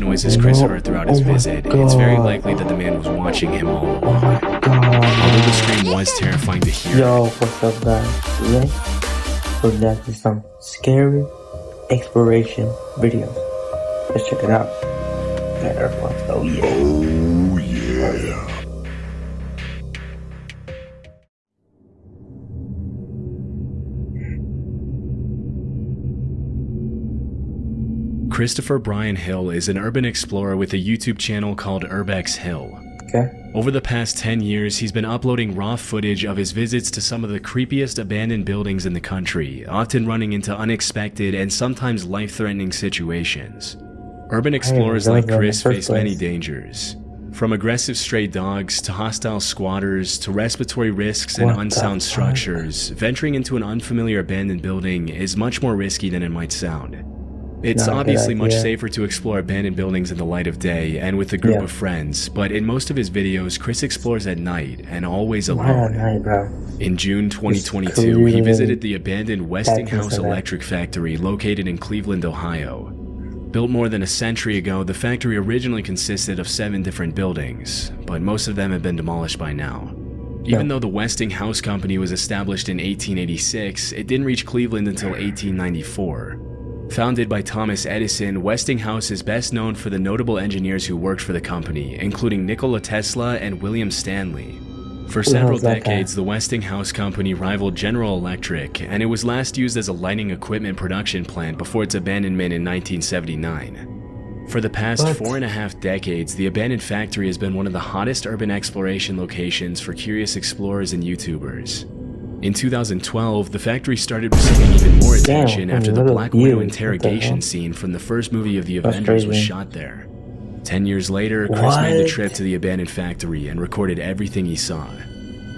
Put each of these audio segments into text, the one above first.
noises Chris heard throughout his visit, it's very likely that the man was watching him all along. Although the scream was terrifying to hear. Yo, what's up guys? Today we're back to some scary exploration videos. Let's check it out. That airplanes. Oh yeah. Oh yeah. Christopher Brian Hill is an urban explorer with a YouTube channel called Urbex Hill. Okay. Over the past 10 years, he's been uploading raw footage of his visits to some of the creepiest abandoned buildings in the country, often running into unexpected and sometimes life-threatening situations. Urban explorers like Chris face many dangers. From aggressive stray dogs to hostile squatters to respiratory risks and unsound structures, venturing into an unfamiliar abandoned building is much more risky than it might sound. It's obviously much safer to explore abandoned buildings in the light of day and with a group of friends, but in most of his videos, Chris explores at night and always alone. In June 2022, he visited the abandoned Westinghouse Electric Factory located in Cleveland, Ohio. Built more than a century ago, the factory originally consisted of 7 different buildings, but most of them have been demolished by now. Even though the Westinghouse Company was established in 1886, it didn't reach Cleveland until 1894. Founded by Thomas Edison, Westinghouse is best known for the notable engineers who worked for the company, including Nikola Tesla and William Stanley. For several decades, the Westinghouse Company rivaled General Electric, and it was last used as a lighting equipment production plant before its abandonment in 1979. For the past 4.5 decades, the abandoned factory has been one of the hottest urban exploration locations for curious explorers and YouTubers. In 2012, the factory started receiving even more attention after the Black Widow interrogation scene from the first movie of the Avengers was shot there. 10 years later, Chris made the trip to the abandoned factory and recorded everything he saw.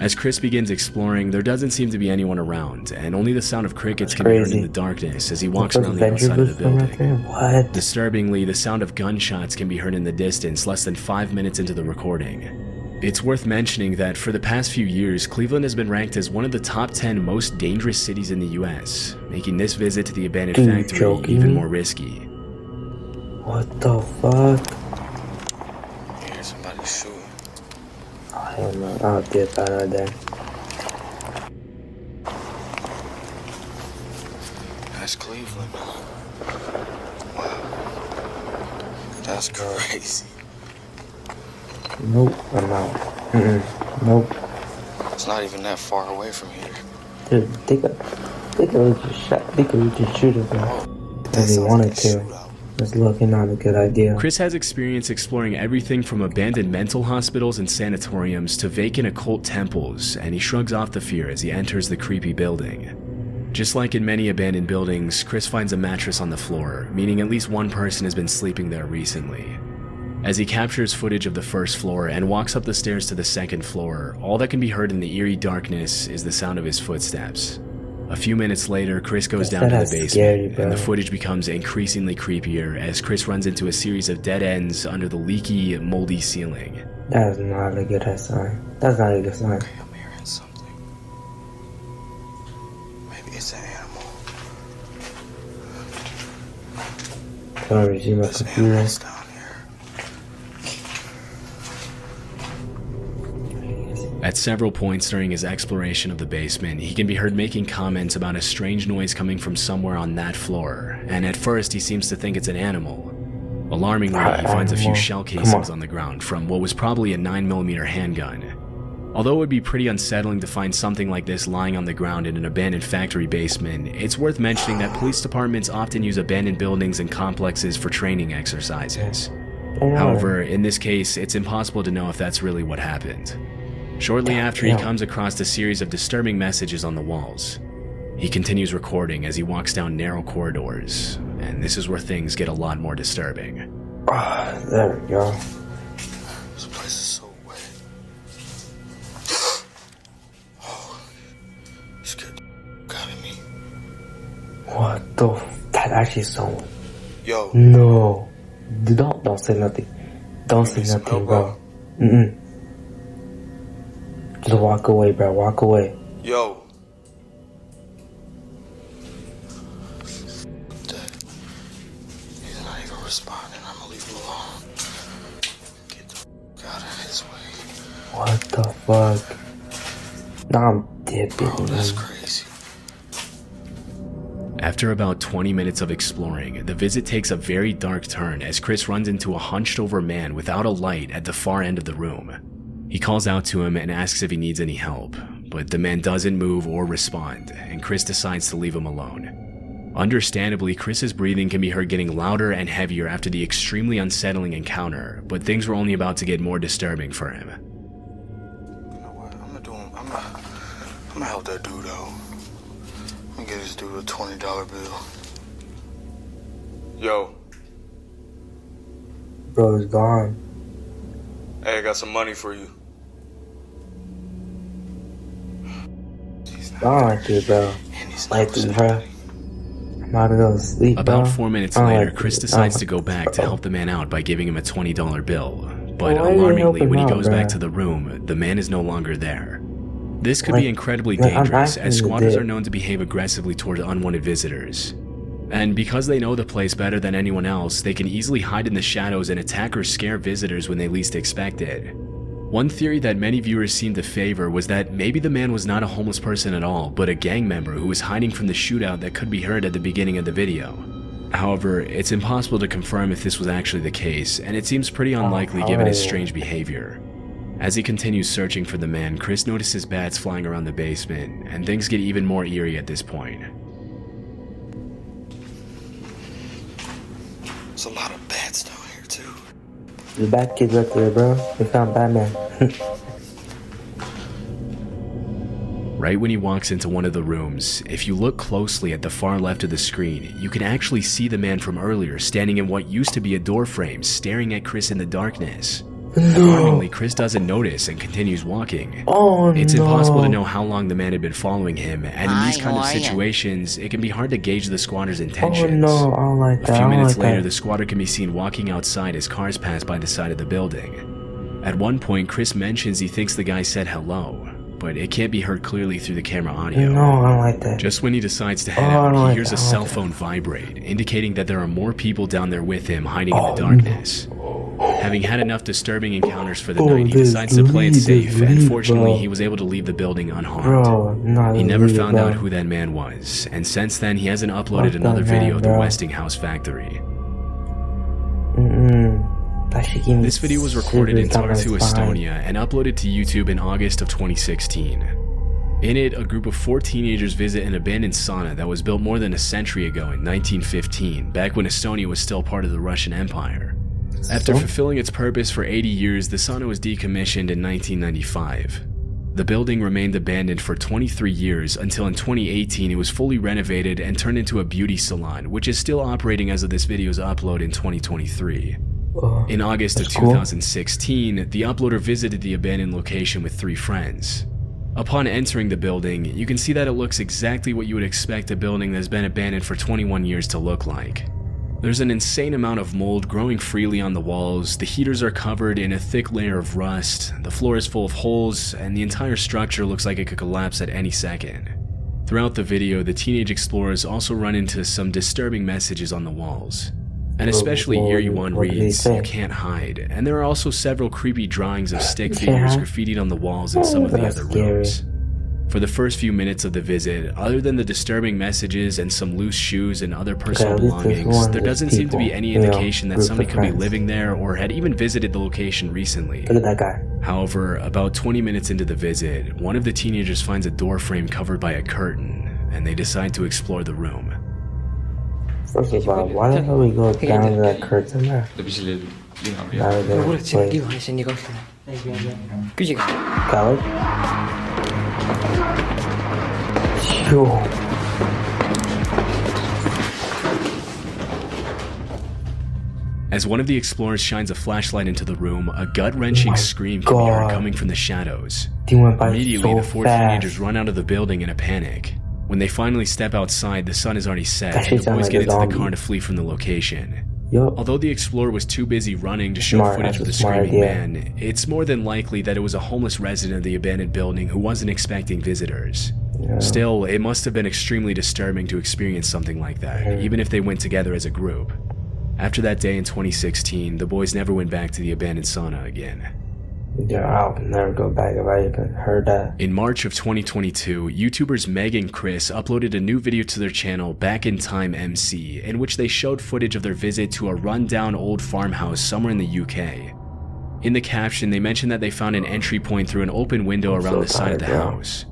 As Chris begins exploring, there doesn't seem to be anyone around, and only the sound of crickets can be heard in the darkness as he walks around the outside of the building. Disturbingly, the sound of gunshots can be heard in the distance less than 5 minutes into the recording. It's worth mentioning that for the past few years, Cleveland has been ranked as one of the top 10 most dangerous cities in the US, making this visit to the abandoned factory even more risky. What the fuck? I hear somebody shooting. I don't know. I'll dip out of there. That's Cleveland. Wow. That's crazy. Nope, I'm out. Nope. It's not even that far away from here. Dude, they could just shoot it, bro. If they wanted to. It's looking not a good idea. Chris has experience exploring everything from abandoned mental hospitals and sanatoriums to vacant occult temples, and he shrugs off the fear as he enters the creepy building. Just like in many abandoned buildings, Chris finds a mattress on the floor, meaning at least one person has been sleeping there recently. As he captures footage of the first floor and walks up the stairs to the second floor, all that can be heard in the eerie darkness is the sound of his footsteps. A few minutes later, Chris goes down to the basement, and the footage becomes increasingly creepier as Chris runs into a series of dead ends under the leaky, moldy ceiling. That is not a good sign. That's not a good sign. I'm hearing something. Maybe it's an animal. Can I resume my computer? Down here. At several points during his exploration of the basement, he can be heard making comments about a strange noise coming from somewhere on that floor, and at first he seems to think it's an animal. Alarmingly, he finds a few shell casings on the ground from what was probably a 9mm handgun. Although it would be pretty unsettling to find something like this lying on the ground in an abandoned factory basement, it's worth mentioning that police departments often use abandoned buildings and complexes for training exercises. However, in this case, it's impossible to know if that's really what happened. Shortly after, he comes across a series of disturbing messages on the walls. He continues recording as he walks down narrow corridors, and this is where things get a lot more disturbing. There we go. This place is so wet. Oh, scared the out of me. What the that actually someone. Yo. No. Don't say nothing. Don't say nothing, bro. Just walk away, bro. Walk away. Yo. He's not even responding. I'm gonna leave him alone. What the fuck? Nah, I'm dipping. Bro, that's man. crazy. After about 20 minutes of exploring, the visit takes a very dark turn as Chris runs into a hunched over man without a light at the far end of the room. He calls out to him and asks if he needs any help, but the man doesn't move or respond, and Chris decides to leave him alone. Understandably, Chris's breathing can be heard getting louder and heavier after the extremely unsettling encounter, but things were only about to get more disturbing for him. You know what? I'm gonna help that dude out. I'm gonna get this dude a $20 bill. Yo, Bro, it's gone. hey, I got some money for you. He's not I don't like it, bro. and he's Like not this, bro. responding. I'm about to go to sleep, About bro. 4 minutes I don't later, like Chris it. decides I to don't go back to help the man out by giving him a $20 bill. But Why are you alarmingly, helping when he out, goes back bruh? to the room, the man is no longer there. This could Like- be incredibly like, I'm dangerous, asking as you, squatters dude. are known to behave aggressively toward unwanted visitors. And because they know the place better than anyone else, they can easily hide in the shadows and attack or scare visitors when they least expect it. One theory that many viewers seem to favor was that maybe the man was not a homeless person at all, but a gang member who was hiding from the shootout that could be heard at the beginning of the video. However, it's impossible to confirm if this was actually the case, and it seems pretty unlikely given his strange behavior. As he continues searching for the man, Chris notices bats flying around the basement, and things get even more eerie at this point. There's a lot of bats down here too. The bad kid's right there, bro. We found Batman. Right when he walks into one of the rooms, if you look closely at the far left of the screen, you can actually see the man from earlier standing in what used to be a door frame, staring at Chris in the darkness. Alarmingly, Chris doesn't notice and continues walking. Oh, It's no. impossible to know how long the man had been following him, and in these Hi, kind of how are ya? situations, it can be hard to gauge the squatter's Oh, intentions. no. I don't like that. A I few don't minutes like later, that. the squatter can be seen walking outside as cars pass by the side of the building. At one point, Chris mentions he thinks the guy said hello, but it can't be heard clearly through the camera audio. No, I don't like that. Just when he decides to head Oh, I out, don't he like hears that. a I don't cell like that. phone vibrate, indicating that there are more people down there with him hiding Oh, in the darkness. Having had enough disturbing encounters for the Oh, night, he just decides to play it leave, safe, just and leave, fortunately, bro. he was able to leave the building unharmed. Bro, no. He never leave it, found bro. out who that man was, and since then, he hasn't uploaded Fuck another that video man, of the bro. Westinghouse factory. That shit gave me This video was recorded in shivers down my Tartu, spine. Estonia, and uploaded to YouTube in August of 2016. In it, a group of 4 teenagers visit an abandoned sauna that was built more than a century ago in 1915, back when Estonia was still part of the Russian Empire. After fulfilling its purpose for 80 years, the sauna was decommissioned in 1995. The building remained abandoned for 23 years until in 2018 it was fully renovated and turned into a beauty salon, which is still operating as of this video's upload in 2023. Oh, In August of that's cool. 2016, the uploader visited the abandoned location with 3 friends. Upon entering the building, you can see that it looks exactly what you would expect a building that has been abandoned for 21 years to look like. There's an insane amount of mold growing freely on the walls, the heaters are covered in a thick layer of rust, the floor is full of holes, and the entire structure looks like it could collapse at any second. Throughout the video, the teenage explorers also run into some disturbing messages on the walls. An especially eerie one what did he reads, say? "You can't hide," and there are also several creepy drawings of stick You figures can't? graffitied on the walls in some of the That's other scary. rooms. For the first few minutes of the visit, other than the disturbing messages and some loose shoes and other personal at least there's belongings, one there with doesn't seem to be people, any you know, indication that groups somebody of could be friends. living there or had even visited the location recently. Look at that guy. However, about 20 minutes into the visit, one of the teenagers finds a door frame covered by a curtain, and they decide to explore the room. First of all, why the hell we go down to that curtain there? Rather than Ủa, xin wait, đi hỏi xin đi con. Cái gì? Coward? Yo, As one of the explorers shines a flashlight into the room, a gut-wrenching Oh my scream can be heard God. coming from the shadows. he went by Immediately, so the 4 fast. teenagers run out of the building in a panic. When they finally step outside, the sun is already set, That and shit the sound boys like get a into the zombie. car to flee from the location. Yup. Although the explorer was too busy running to show Smart, footage of that's the a smart screaming idea. man, it's more than likely that it was a homeless resident of the abandoned building who wasn't expecting visitors. Yeah. Still, it must have been extremely disturbing to experience something like that, even if they went together as a group. After that day in 2016, the boys never went back to the abandoned sauna again. Yeah, I'll never go back if I even heard that. In March of 2022, YouTubers Meg and Chris uploaded a new video to their channel, Back in Time MC, in which they showed footage of their visit to a rundown old farmhouse somewhere in the UK. In the caption, they mentioned that they found an entry point through an open window around the side of the house.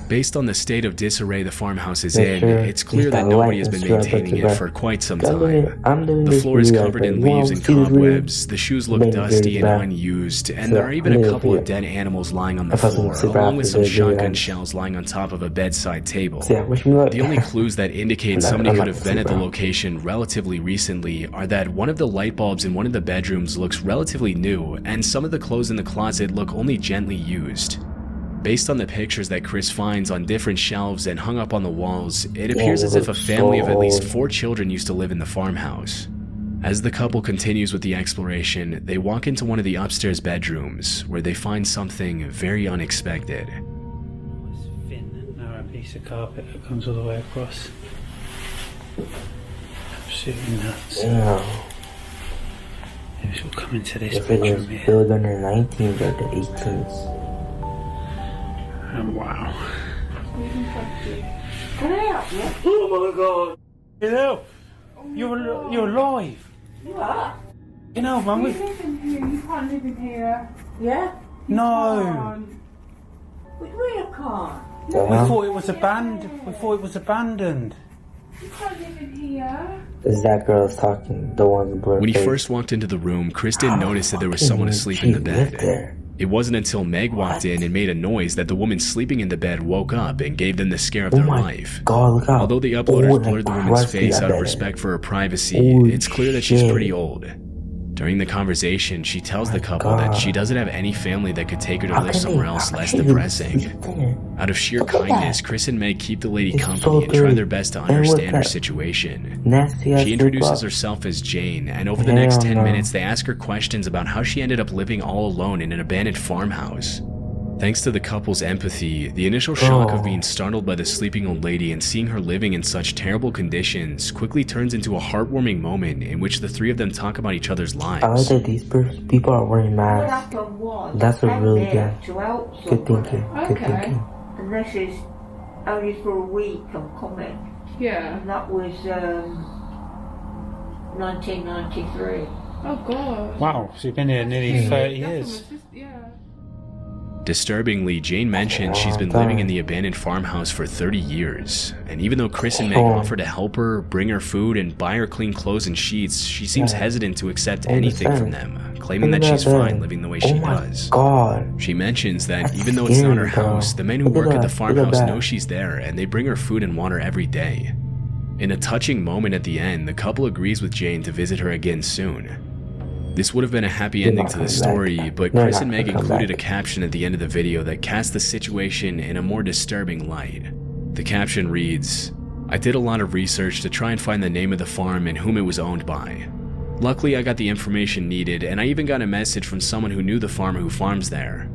Based on the state of disarray the farmhouse is in, it's clear that nobody has been maintaining it for quite some time. The floor is covered in leaves and cobwebs, the shoes look dusty and unused, and there are even a couple of dead animals lying on the floor, along with some shotgun shells lying on top of a bedside table. The only clues that indicate somebody could have been at the location relatively recently are that one of the light bulbs in one of the bedrooms looks relatively new, and some of the clothes in the closet look only gently used. Based on the pictures that Chris finds on different shelves and hung up on the walls, it appears as if a family of at least 4 children used to live in the farmhouse. As the couple continues with the exploration, they walk into one of the upstairs bedrooms, where they find something very unexpected. It's a thin, narrow piece of carpet that comes all the way across. Absolutely nuts. Yeah. Maybe we'll come into this If it was bedroom here. built in the 19th or the 18th. Wow. Can I help you? Oh my god! Hello! You're alive! You are? You know, man, You live in here, you can't live in here. Yeah? No! What do you mean you can't? We thought it was abandoned. We thought it was abandoned. You can't live in here. Is that girl's talking? The one with the blurred When he face? first walked into the room, Chris didn't notice that there was someone asleep in the bed. It wasn't until Meg walked in and made a noise that the woman sleeping in the bed woke up and gave them the scare of their life. God, look out. Although the uploaders blurred the woman's face out of respect for her privacy, it's clear that she's pretty old. During the conversation, she tells the couple that she doesn't have any family that could take her to live somewhere else less depressing. Out of sheer kindness, Chris and Meg keep the lady company and try their best to understand her situation. She introduces herself as Jane, and over the next 10 minutes they ask her questions about how she ended up living all alone in an abandoned farmhouse. Thanks to the couple's empathy, the initial shock of being startled by the sleeping old lady and seeing her living in such terrible conditions quickly turns into a heartwarming moment in which the three of them talk about each other's I like lives. that these people are wearing What masks. happened was, That's a I came really there good- to help Good somebody. thinking. Good Okay. thinking. And this is only for a week I'm coming. Yeah. And that was 1993. Oh god. Wow, so you've been here nearly 30 That's years. almost just, yeah. Disturbingly, Jane mentioned she's been living in the abandoned farmhouse for 30 years, and even though Chris and Meg offer to help her, bring her food, and buy her clean clothes and sheets, she seems hesitant to accept anything from them, claiming that she's fine living the way she does. God. She mentions that That's even though it's not her scary, bro. house, the men who Look at work at the that, look at farmhouse that. know she's there, and they bring her food and water every day. In a touching moment at the end, the couple agrees with Jane to visit her again soon. This would have been a happy ending to the story, but Chris and Meg included a caption at the end of the video that cast the situation in a more disturbing light. The caption reads, "I did a lot of research to try and find the name of the farm and whom it was owned by. Luckily, I got the information needed, and I even got a message from someone who knew the farmer who farms there."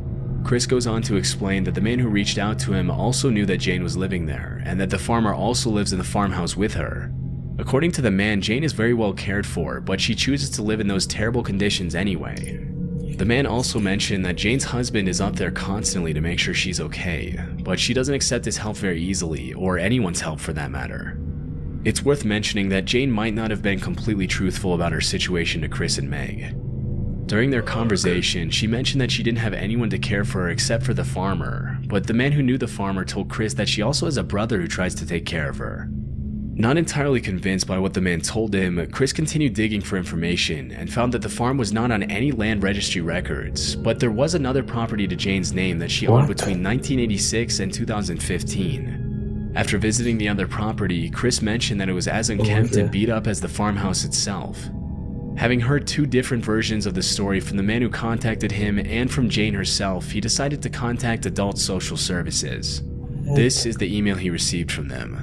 Chris goes on to explain that the man who reached out to him also knew that Jane was living there, and that the farmer also lives in the farmhouse with her. According to the man, Jane is very well cared for, but she chooses to live in those terrible conditions anyway. The man also mentioned that Jane's husband is up there constantly to make sure she's okay, but she doesn't accept his help very easily, or anyone's help for that matter. It's worth mentioning that Jane might not have been completely truthful about her situation to Chris and Meg. During their conversation, she mentioned that she didn't have anyone to care for her except for the farmer, but the man who knew the farmer told Chris that she also has a brother who tries to take care of her. Not entirely convinced by what the man told him, Chris continued digging for information and found that the farm was not on any land registry records, but there was another property to Jane's name that she owned between 1986 and 2015. After visiting the other property, Chris mentioned that it was as unkempt and beat up as the farmhouse itself. Having heard two different versions of the story from the man who contacted him and from Jane herself, he decided to contact Adult Social Services. This is the email he received from them.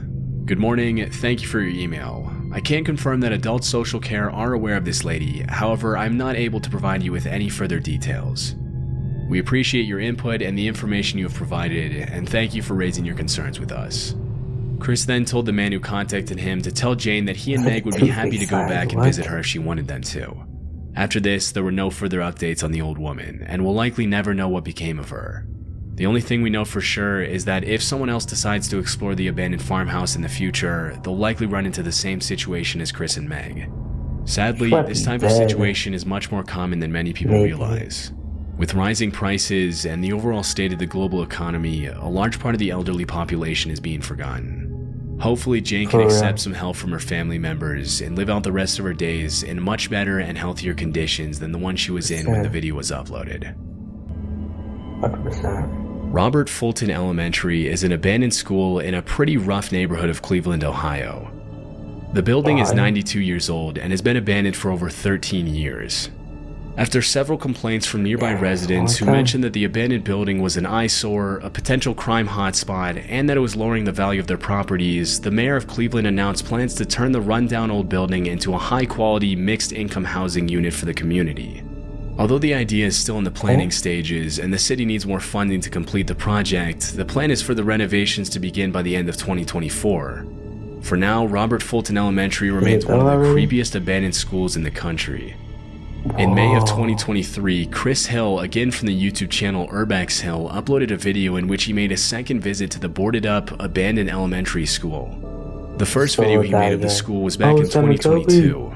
"Good morning, thank you for your email. I can confirm that Adult Social Care are aware of this lady, however, I'm not able to provide you with any further details. We appreciate your input and the information you have provided, and thank you for raising your concerns with us." Chris then told the man who contacted him to tell Jane that he and Meg would be happy to go back and visit her if she wanted them to. After this, there were no further updates on the old woman, and we'll likely never know what became of her. The only thing we know for sure is that if someone else decides to explore the abandoned farmhouse in the future, they'll likely run into the same situation as Chris and Meg. Sadly, this type of situation is much more common than many people realize. With rising prices and the overall state of the global economy, a large part of the elderly population is being forgotten. Hopefully, Jane can accept some help from her family members and live out the rest of her days in much better and healthier conditions than the one she was in when the video was uploaded. 100%. Robert Fulton Elementary is an abandoned school in a pretty rough neighborhood of Cleveland, Ohio. The building is 92 years old and has been abandoned for over 13 years. After several complaints from nearby residents who mentioned that the abandoned building was an eyesore, a potential crime hotspot, and that it was lowering the value of their properties, the mayor of Cleveland announced plans to turn the rundown old building into a high-quality, mixed-income housing unit for the community. Although the idea is still in the planning stages and the city needs more funding to complete the project, the plan is for the renovations to begin by the end of 2024. For now, Robert Fulton Elementary remains one of the creepiest abandoned schools in the country. In May of 2023, Chris Hill, again from the YouTube channel Urbex Hill, uploaded a video in which he made a second visit to the boarded-up, abandoned elementary school. The first video he made of the school was back in 2022.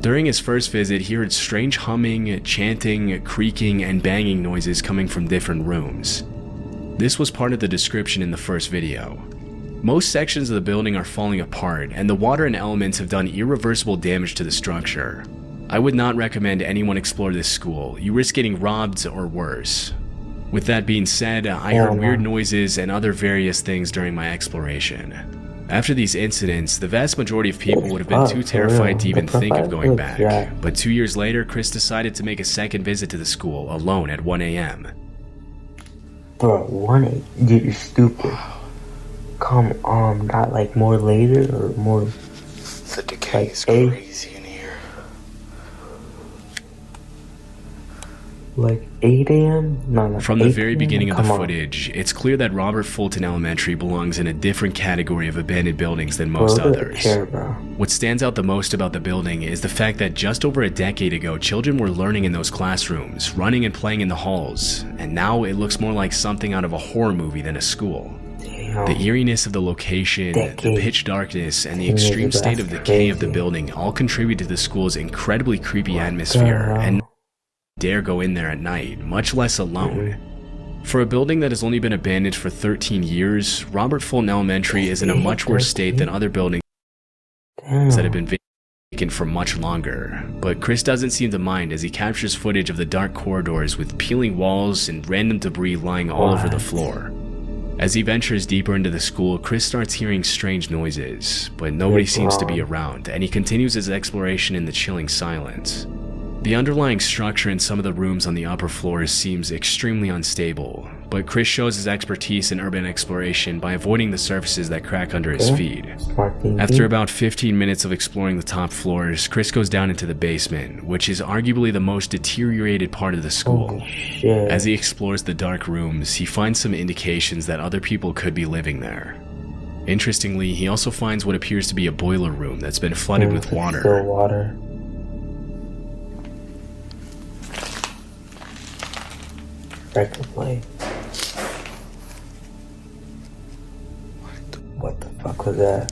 During his first visit, he heard strange humming, chanting, creaking, and banging noises coming from different rooms. This was part of the description in the first video. Most sections of the building are falling apart, and the water and elements have done irreversible damage to the structure. I would not recommend anyone explore this school. You risk getting robbed or worse. With that being said, I heard weird noises and other various things during my exploration. After these incidents, the vast majority of people would have been too terrified to even think of going back. But 2 years later, Chris decided to make a second visit to the school alone at 1 a.m. Bro, 1 a.m. Dude, you're stupid. Come on, not like more later or more. The decay is crazy in here. Like 8 a.m.? No, like From the very beginning of the footage, it's clear that Robert Fulton Elementary belongs in a different category of abandoned buildings than most others. What stands out the most about the building is the fact that just over a decade ago, children were learning in those classrooms, running and playing in the halls, and now it looks more like something out of a horror movie than a school. The eeriness of the location, the pitch darkness, and the extreme state of decay of the building all contribute to the school's incredibly creepy atmosphere, and dare go in there at night, much less alone. For a building that has only been abandoned for 13 years, Robert Fulton Elementary is in a much worse state than other buildings that have been vacant for much longer. But Chris doesn't seem to mind as he captures footage of the dark corridors with peeling walls and random debris lying all over the floor. As he ventures deeper into the school, Chris starts hearing strange noises, but nobody seems to be around, and he continues his exploration in the chilling silence. The underlying structure in some of the rooms on the upper floors seems extremely unstable, but Chris shows his expertise in urban exploration by avoiding the surfaces that crack under his feet. After about 15 minutes of exploring the top floors, Chris goes down into the basement, which is arguably the most deteriorated part of the school. As he explores the dark rooms, he finds some indications that other people could be living there. Interestingly, he also finds what appears to be a boiler room that's been flooded with water. Record play. What the fuck was that?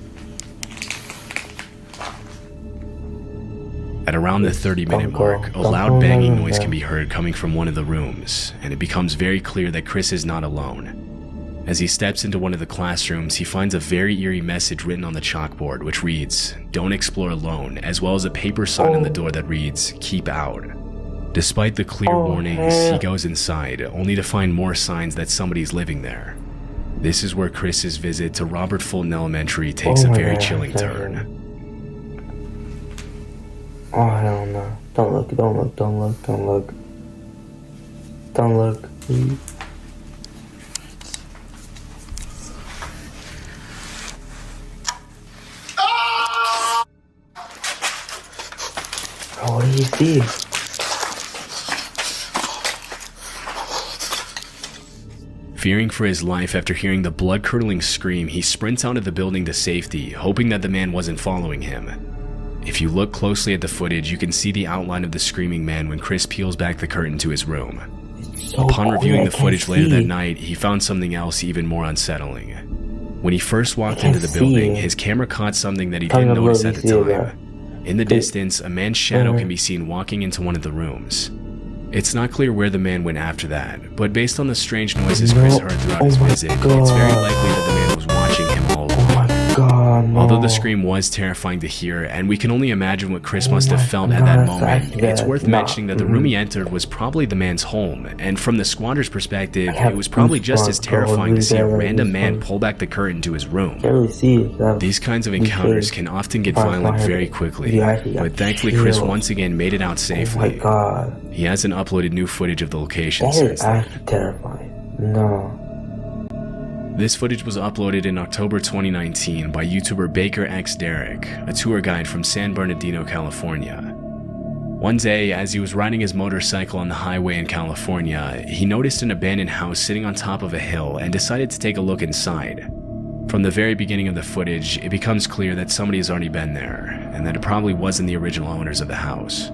At around the 30-minute mark, a loud banging noise can be heard coming from one of the rooms, and it becomes very clear that Chris is not alone. As he steps into one of the classrooms, he finds a very eerie message written on the chalkboard, which reads, "Don't explore alone," as well as a paper sign on the door that reads, "Keep out." Despite the clear warnings, he goes inside, only to find more signs that somebody's living there. This is where Chris's visit to Robert Fulton Elementary takes a very chilling turn. Oh, hell no. Don't look, don't look, don't look, don't look. Don't look, please. Oh, what do you see? Fearing for his life after hearing the blood-curdling scream, he sprints out of the building to safety, hoping that the man wasn't following him. If If you look closely at the footage, you can see the outline of the screaming man when Chris peels back the curtain to his room. So Upon reviewing the quick, I footage can't later that see. night, he found something else even more unsettling. When he first walked can't into the building, see. his camera caught something that he Tell me didn't notice where at you the see it, time. In the distance, a man's shadow can be seen walking into one of the rooms. It's not clear where the man went after that, but based on the strange noises Chris heard throughout his visit, it's very likely that the man was watching him all Oh along. my god, no. Although the scream was terrifying to hear, and we can only imagine what Chris must have my felt at God, that that's moment, actually it's bad. worth Nah, mentioning that the room he entered was probably the man's home, and from the squatter's perspective, I have it was probably just as goosebumps, bro. terrifying to see a Really random bad, man goosebumps. pull back the curtain to his room. Can't really see it. That- These kinds of These encounters days, can often get Far violent Fire, very quickly, you actually but got thankfully Chris chills. once again made it out Oh my safely. god. He hasn't uploaded new footage of the location That since is then. actually terrifying. No. This footage was uploaded in October 2019 by YouTuber Baker X Derek, a tour guide from San Bernardino, California. One day, as he was riding his motorcycle on the highway in California, he noticed an abandoned house sitting on top of a hill and decided to take a look inside. From the very beginning of the footage, it becomes clear that somebody has already been there, and that it probably wasn't the original owners of the house.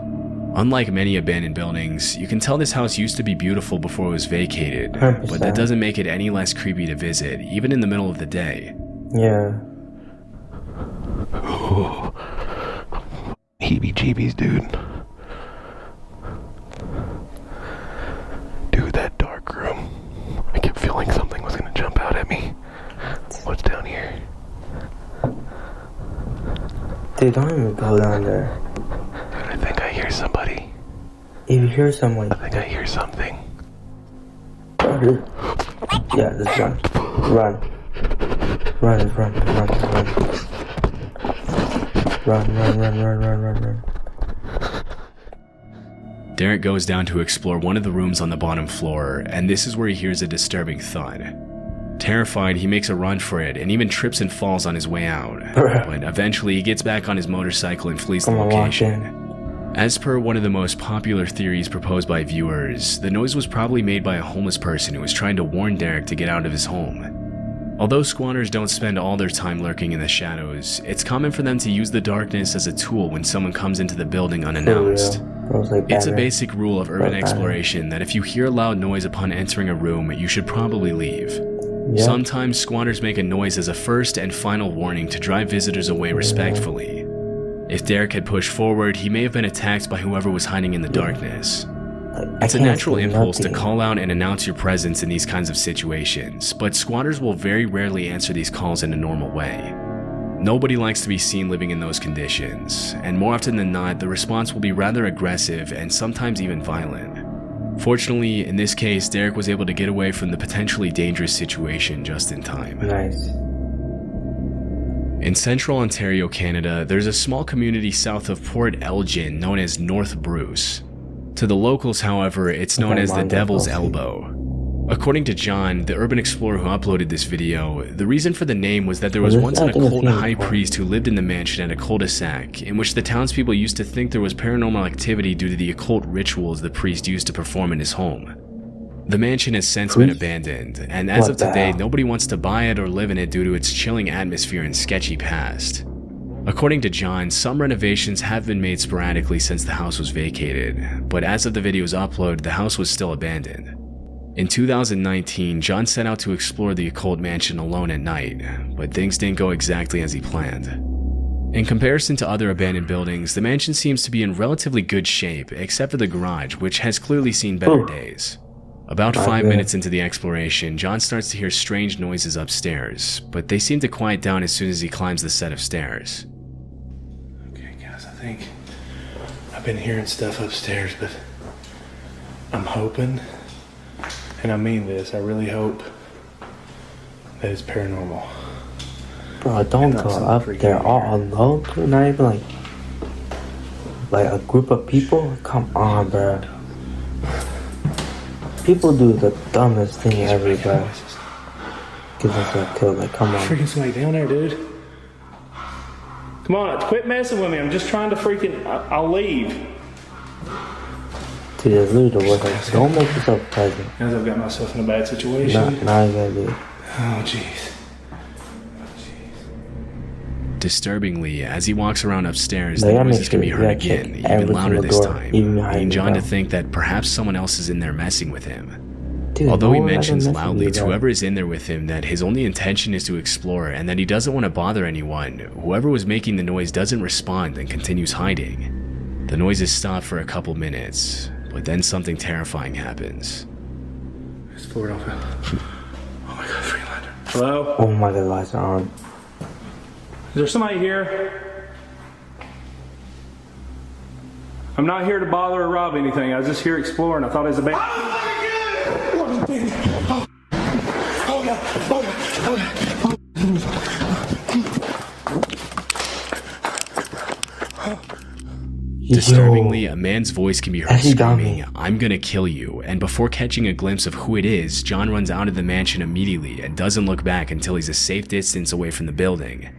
Unlike many abandoned buildings, you can tell this house used to be beautiful before it was vacated, 100%. but that doesn't make it any less creepy to visit, even in the middle of the day. Yeah. Heebie-jeebies, dude. Dude, that dark room. I kept feeling something was gonna jump out at me. What's down here? Dude, don't even go down there. Dude, I think I hear somebody. If you hear someone, I think I hear something. yeah, just run. Run. Run, run, run, run. Run. Derek goes down to explore one of the rooms on the bottom floor, and this is where he hears a disturbing thud. Terrified, he makes a run for it and even trips and falls on his way out, but eventually he gets back on his motorcycle and flees the Come on, walk location. in. As per one of the most popular theories proposed by viewers, the noise was probably made by a homeless person who was trying to warn Derek to get out of his home. Although squatters don't spend all their time lurking in the shadows, it's common for them to use the darkness as a tool when someone comes into the building unannounced. It's a basic rule of urban exploration that if you hear a loud noise upon entering a room, you should probably leave. Yeah. Sometimes squatters make a noise as a first and final warning to drive visitors away respectfully. If Derek had pushed forward, he may have been attacked by whoever was hiding in the darkness. It's a natural impulse to call out and announce your presence in these kinds of situations, but squatters will very rarely answer these calls in a normal way. Nobody likes to be seen living in those conditions, and more often than not, the response will be rather aggressive and sometimes even violent. Fortunately, in this case, Derek was able to get away from the potentially dangerous situation just in time. Nice. In central Ontario, Canada, there's a small community south of Port Elgin known as North Bruce. To the locals, however, it's known as the Devil's Elbow. According to John, the urban explorer who uploaded this video, the reason for the name was that there was once an occult high priest who lived in the mansion at a cul-de-sac, in which the townspeople used to think there was paranormal activity due to the occult rituals the priest used to perform in his home. The mansion has since been abandoned, and as of today, nobody wants to buy it or live in it due to its chilling atmosphere and sketchy past. According to John, some renovations have been made sporadically since the house was vacated, but as of the video's upload, the house was still abandoned. In 2019, John set out to explore the occult mansion alone at night, but things didn't go exactly as he planned. In comparison to other abandoned buildings, the mansion seems to be in relatively good shape, except for the garage, which has clearly seen better days. About 5 minutes into the exploration, John starts to hear strange noises upstairs, but they seem to quiet down as soon as he climbs the set of stairs. Okay guys, I think I've been hearing stuff upstairs, but I'm hoping, and I mean this, I really hope that it's paranormal. Bro, don't go up there all alone, too. Not even like a group of people. Come on, bro. People do the dumbest thing ever, bro. Get themselves killed. Like, come on. Freaking somebody down there, dude. Come on, quit messing with me. I'm just trying to freaking. I'll leave. Dude, it's literally the worst. Like, don't make yourself present. As I've got myself in a bad situation. Not even gonna do it. Oh, jeez. Disturbingly, as he walks around upstairs, But the yeah, make noises can sure be you heard gotta check again, every even louder single this door, time, even behind leading the John to door. think that perhaps someone else is in there messing with him. Dude, Although no he one ever mentions messes loudly with to that. whoever is in there with him that his only intention is to explore and that he doesn't want to bother anyone, whoever was making the noise doesn't respond and continues hiding. The noises stop for a couple minutes, but then something terrifying happens. It's Florida. Oh my god, Freelander. Hello? Oh my god, lights are on. Is there somebody here? I'm not here to bother or rob anything. I was just here exploring. I thought it was a band. Disturbingly, a man's voice can be heard Has he got screaming, me? "I'm gonna kill you," and before catching a glimpse of who it is, John runs out of the mansion immediately and doesn't look back until he's a safe distance away from the building.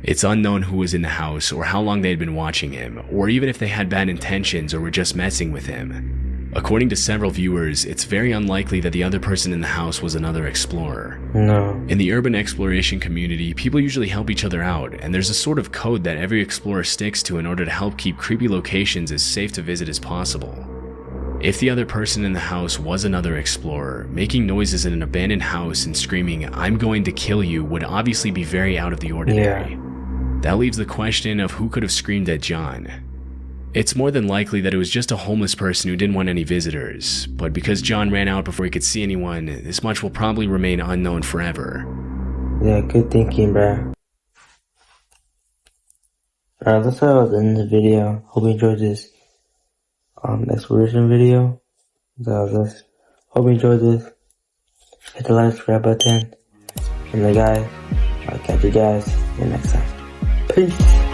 It's unknown who was in the house or how long they had been watching him, or even if they had bad intentions or were just messing with him. According to several viewers, it's very unlikely that the other person in the house was another explorer. No. In the urban exploration community, people usually help each other out, and there's a sort of code that every explorer sticks to in order to help keep creepy locations as safe to visit as possible. If the other person in the house was another explorer, making noises in an abandoned house and screaming, "I'm going to kill you," would obviously be very out of the ordinary. That leaves the question of who could have screamed at John. It's more than likely that it was just a homeless person who didn't want any visitors, but because John ran out before he could see anyone, this much will probably remain unknown forever. Yeah, good thinking, bruh. Alright, let's start with the end of the video. Hope you enjoyed this exploration video. So let's hope you enjoyed this. Hit the like, subscribe button. And the guy, I'll catch you guys in the next time. Peace.